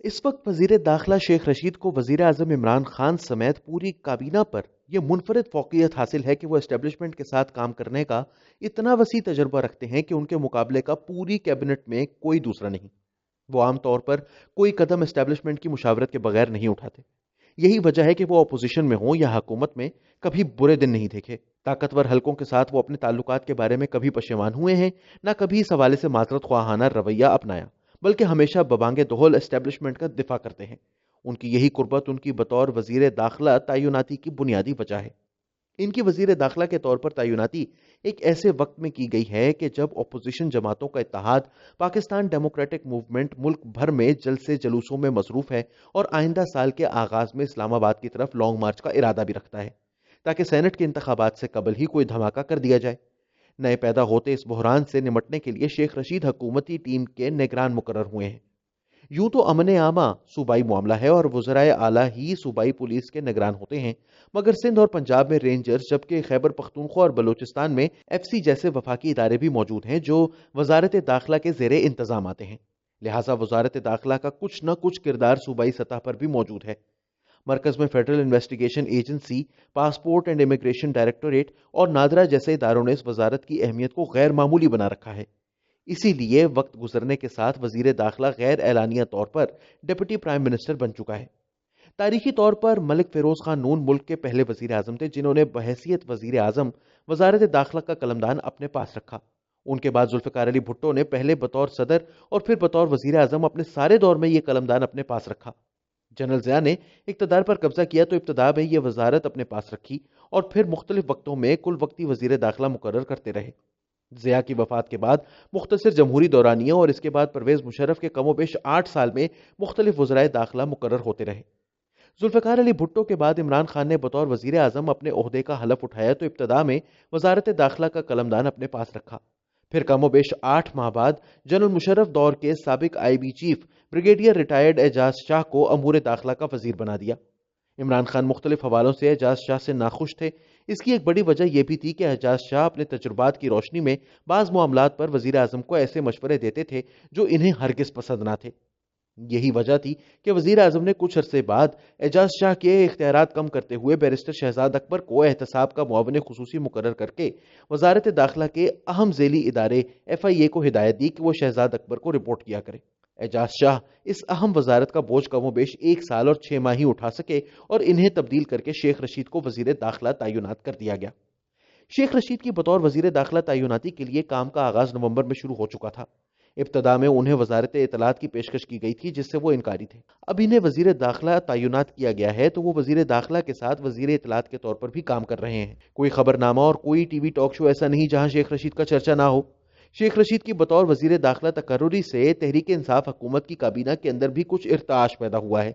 اس وقت वजीर दाखिला शेख रशीद को वजीर आजम इमरान खान समेत पूरी काबीना पर यह मुनफरद फौकियत हासिल है कि वो एस्टेब्लिशमेंट के साथ काम करने का इतना वसी तजर्बा रखते हैं कि उनके मुकाबले का पूरी कैबिनेट में कोई दूसरा नहीं। वो आमतौर पर कोई कदम एस्टेब्लिशमेंट की मुशावरत के बगैर नहीं उठाते। यही वजह है कि वो अपोजिशन में हो या हुकूमत में कभी बुरे दिन नहीं देखे। ताकतवर हलकों के साथ वो अपने ताल्लुकात के बारे में कभी पशेमान हुए हैं, ना कभी इस हवाले से माजरत ख्वाहाना रवैया अपनाया, बल्कि हमेशा बबांगे दोहल एस्टेब्लिशमेंट का दिफा करते हैं। उनकी यही कुर्बत उनकी बतौर वजीर दाखिला तयनाती की बुनियादी वजह है। इनकी वजीर दाखिला के तौर पर तयनाती एक ऐसे वक्त में की गई है कि जब अपोजिशन जमातों का इत्तेहाद पाकिस्तान डेमोक्रेटिक मूवमेंट मुल्क भर में जलसे जुलूसों में मसरूफ है और आइंदा साल के आगाज में इस्लामाबाद की तरफ लॉन्ग मार्च का इरादा भी रखता है, ताकि सेनेट के इंतखाबात से कबल ही कोई धमाका कर दिया जाए। नए पैदा होते इस बहरान से निमटने के लिए शेख रशीद हुकूमती टीम के निगरान मुकर्रर हुए हैं। यूं तो अमन आमा सूबाई मामला है और वज़राए आला ही सूबाई पुलिस के निगरान होते हैं, मगर सिंध और पंजाब में रेंजर्स, जबकि खैबर पख्तूनख्वा और बलूचिस्तान में एफसी जैसे वफाकी इदारे भी मौजूद हैं जो वजारत दाखिला के ज़ेरे इंतजाम आते हैं। लिहाजा वजारत दाखिला का कुछ न कुछ किरदार सूबाई सतह पर भी मौजूद है। मरकज में federal investigation agency, passport and immigration directorate और नादरा जैसे इदारों ने इस वजारत की अहमियत को गैर मामूली बना रखा है। इसीलिए वक्त गुजरने के साथ वजीर दाखिला गैर एलानिया तौर पर डिप्टी प्राइम मिनिस्टर बन चुका है। तारीखी तौर पर मलिक फिरोज खान नून मुल्क के पहले वजीर आजम थे जिन्होंने बहैसियत वजीर आजम वजारत दाखिला का कलमदान अपने पास रखा। उनके बाद जुल्फिकार अली भुट्टो ने पहले बतौर सदर और फिर बतौर वजीर आजम अपने सारे दौर में यह कलमदान अपने पास रखा। जनरल ज़िया ने इक्तदार पर कब्जा किया तो इब्तदा में यह वजारत अपने पास रखी और फिर मुख्तलिफ वक्तों में कुल वक्ती वजीर दाखिला मुकर्रर करते रहे। ज़िया की वफात के बाद मुख्तसर जमहूरी दौरानिया और इसके बाद परवेज मुशर्रफ के कमोबेश 8 साल में मुख्तलिफ वज़राए दाखिला मुकर्रर होते रहे। जुल्फ़िकार अली भुट्टो के बाद इमरान खान ने बतौर वज़ीर आज़म अपने ओहदे का हलफ उठाया तो इब्तदा में वजारत दाखिला का कलमदान अपने पास रखा। फिर कमोबेश 8 माह बाद जनरल मुशर्रफ दौर के साबिक IB chief brigadier retired Ejaz Shah को अमूर दाखिला का वजीर बना दिया। इमरान खान मुख्तलिफ हवालों से एजाज शाह से नाखुश थे। इसकी एक बड़ी वजह यह भी थी कि एजाज शाह अपने तजुर्बात की रोशनी में बाज़ मामलात पर वजीर आजम को ऐसे मशवरे देते थे जो इन्हें हरगिज पसंद ना थे। यही वजह थी कि वजीर आजम ने कुछ अरसे बाद एजाज शाह के इख्तियारात कम करते हुए बैरिस्टर शहजाद अकबर को एहतसाब का मुआविन खुसूसी मुकर्रर करके वजारत दाखिला के अहम झेली इदारे FIA को हिदायत दी कि वो शहजाद अकबर को रिपोर्ट किया करे। एजाज शाह इस अहम वजारत का बोझ कमोबेश 1 साल और 6 माह ही उठा सके और इन्हें तब्दील करके शेख रशीद को वजीर दाखिला तैनात कर दिया गया। शेख रशीद की बतौर वजीर दाखिला तैनाती के लिए काम का आगाज नवंबर में शुरू हो चुका था। इब्तदा में उन्हें वजारत इतलात की पेशकश की गई थी जिससे वो इनकारी थे। अब इन्हें वजीर दाखिला तैनात किया गया है तो वो वजीर दाखिला के साथ वजीर इतलात के तौर पर भी काम कर रहे हैं। कोई खबरनामा और कोई टीवी टॉक शो ऐसा नहीं जहां शेख रशीद का चर्चा ना हो। शेख रशीद की बतौर वजीर दाखिला तकर्रुरी से तहरीक इंसाफ हुकूमत की काबीना के अंदर भी कुछ इर्ताश पैदा हुआ है।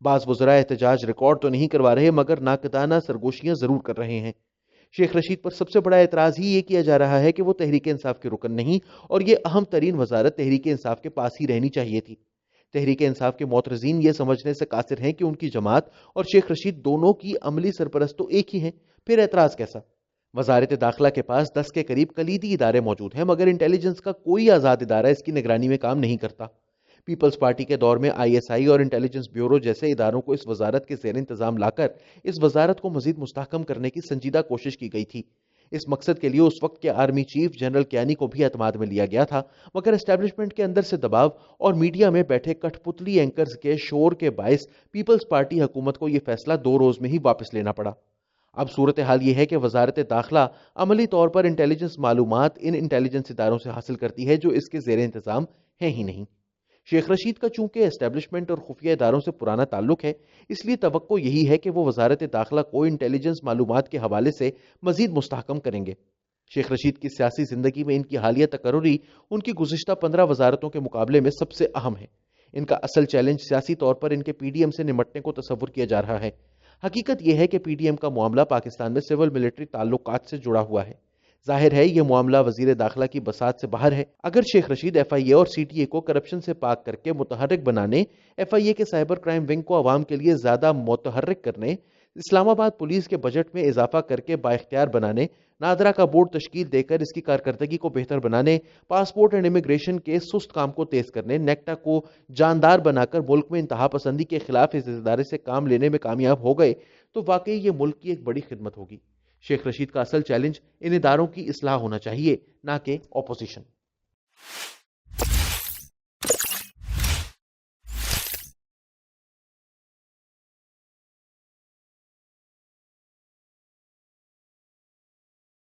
बाज़ वज़रा एहतजाज रिकॉर्ड तो नहीं करवा रहे मगर नाकदाना सरगोशियां जरूर कर रहे हैं। शेख रशीद पर सबसे बड़ा एतराज ही ये किया जा रहा है कि वो तहरीक इंसाफ के रुकन नहीं और ये अहम तरीन वजारत तहरीक इंसाफ के पास ही रहनी चाहिए थी। तहरीक इंसाफ के मोतरजीन ये समझने से कासिर हैं कि उनकी जमात और शेख रशीद दोनों की अमली सरपरस्त तो एक ही हैं, फिर एतराज कैसा? वजारत दाखिला के पास 10 के करीब कलीदी इदारे मौजूद हैं मगर इंटेलिजेंस का कोई आज़ाद इदारा इसकी निगरानी में काम नहीं करता। पीपल्स पार्टी के दौर में ISI और इंटेलिजेंस ब्यूरो जैसे इदारों को इस वजारत के ज़ेर इंतजाम लाकर इस वजारत को मजीद मुस्तहकम करने की संजीदा कोशिश की गई थी। इस मकसद के लिए उस वक्त के आर्मी चीफ जनरल कियानी को भी एतमाद में लिया गया था, मगर एस्टेब्लिशमेंट के अंदर से दबाव और मीडिया में बैठे कठपुतली एंकर्स के शोर के बायस पीपल्स पार्टी हुकूमत को यह फैसला 2 रोज में ही वापस लेना पड़ा। अब सूरत हाल ये है कि वजारत दाखिला अमली तौर पर इंटेलिजेंस मालूमात इन इंटेलिजेंस इदारों से हासिल करती है जो इसके ज़ेर इंतजाम है ही नहीं। शेख रशीद का चूंकि एस्टेब्लिशमेंट और खुफिया इदारों से पुराना ताल्लुक है, इसलिए तवक्को यही है कि वो वजारत दाखिला को इंटेलिजेंस मालूमात के हवाले से मजीद मुस्तहकम करेंगे। शेख रशीद की सियासी जिंदगी में इनकी हालिया तकर्रुरी उनकी गुज़िश्ता 15 वजारतों के मुकाबले में सबसे अहम है। इनका असल चैलेंज सियासी तौर पर इनके PDM से निमटने को तस्वुर किया जा रहा है। हकीकत यह है कि PDM का मामला पाकिस्तान में सिविल मिलिट्री ताल्लुकात से जुड़ा हुआ है। जाहिर है यह मामला वजीर दाखिला की बसात से बाहर है। अगर शेख रशीद FIA और CTA को करप्शन से पाक करके मुतहर्रिक बनाने, FIA के साइबर क्राइम विंग को अवाम के लिए ज्यादा मुतहर्रिक करने, اسلام آباد پولیس کے بجٹ میں اضافہ کر کے بااختیار بنانے، نادرا کا بورڈ تشکیل دے کر اس کی کارکردگی کو بہتر بنانے، پاسپورٹ اینڈ امیگریشن کے سست کام کو تیز کرنے، نیکٹا کو جاندار بنا کر ملک میں انتہا پسندی کے خلاف اس ادارے سے کام لینے میں کامیاب ہو گئے تو واقعی یہ ملک کی ایک بڑی خدمت ہوگی۔ شیخ رشید کا اصل چیلنج ان اداروں کی اصلاح ہونا چاہیے، نہ کہ اپوزیشن۔